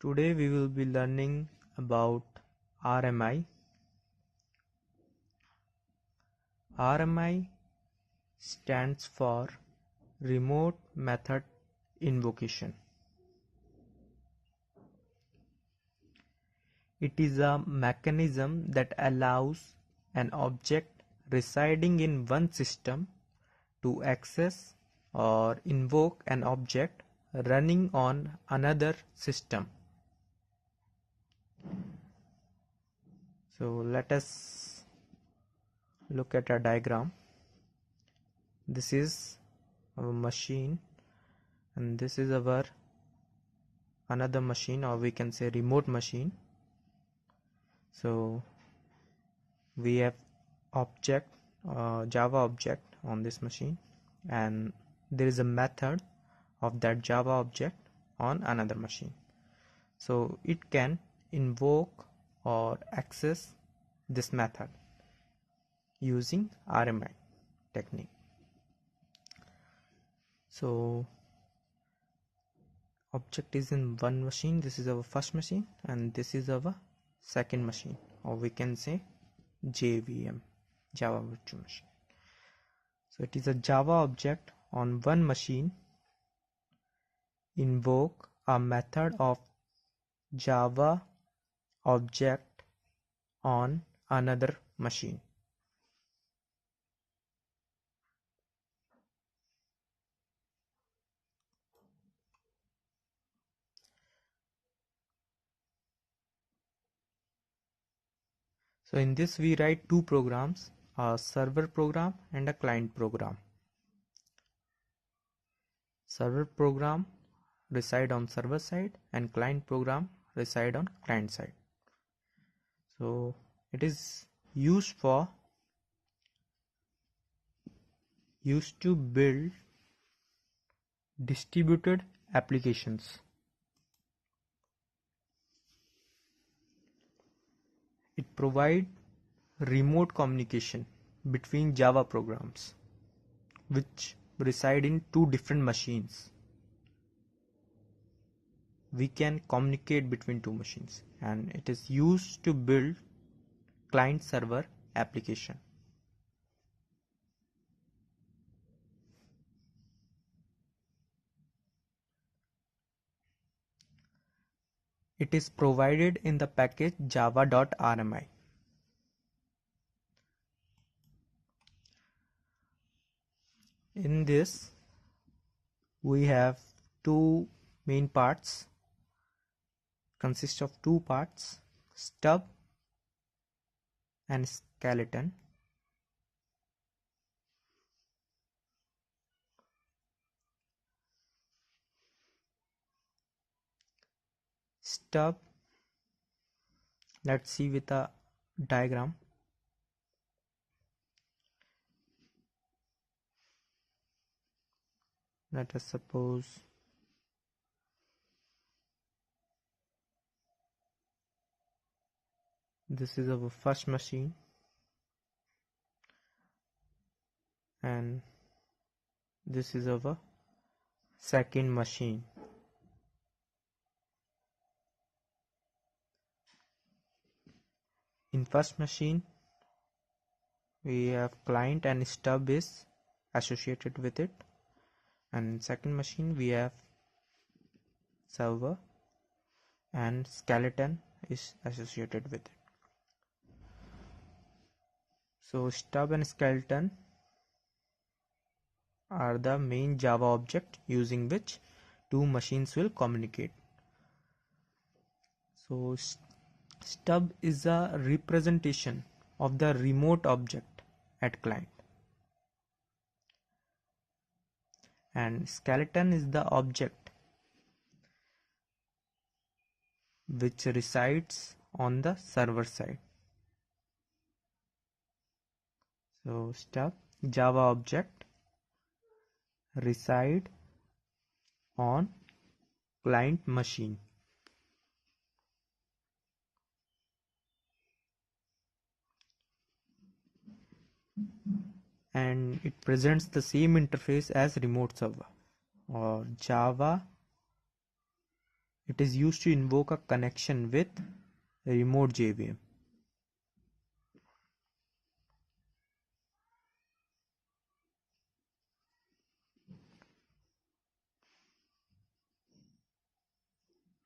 Today we will be learning about RMI. RMI stands for Remote Method Invocation. It is a mechanism that allows an object residing in one system to access or invoke an object running on another system. So let us look at a diagram. This is our machine and this is our another machine, or we can say remote machine. So we have object Java object on this machine, and there is a method of that Java object on another machine. So it can invoke or access this method using RMI technique. So object is in one machine. This is our first machine and this is our second machine, or we can say JVM, Java Virtual Machine. So it is a Java object on one machine invoke a method of Java object on another machine. So in this we write two programs, a server program and a client program. Server program reside on server side and client program reside on client side. So it is used to build distributed applications. It provides remote communication between Java programs which reside in two different machines. We can communicate between two machines, and it is used to build client server application. It is provided in the package java.rmi. In this we have two main parts, consist of two parts, stub and skeleton. Stub, let's see with a diagram. Let us suppose this is our first machine and this is our second machine. In first machine we have client and stub is associated with it, and in second machine we have server and skeleton is associated with it. So stub and skeleton are the main Java object using which two machines will communicate. So stub is a representation of the remote object at client, and skeleton is the object which resides on the server side. So stub Java object reside on client machine. And it presents the same interface as remote server, or Java It is used to invoke a connection with remote JVM.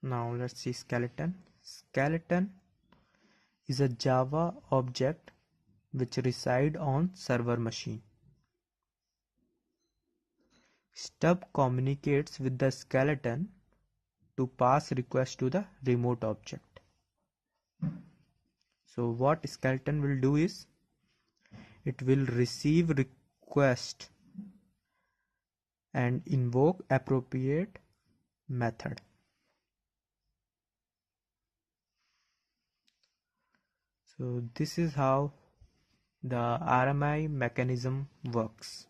Now let's see skeleton. Skeleton is a Java object which reside on server machine. Stub communicates with the skeleton to pass request to the remote object. So what skeleton will do is it will receive request and invoke appropriate method. So this is how the RMI mechanism works.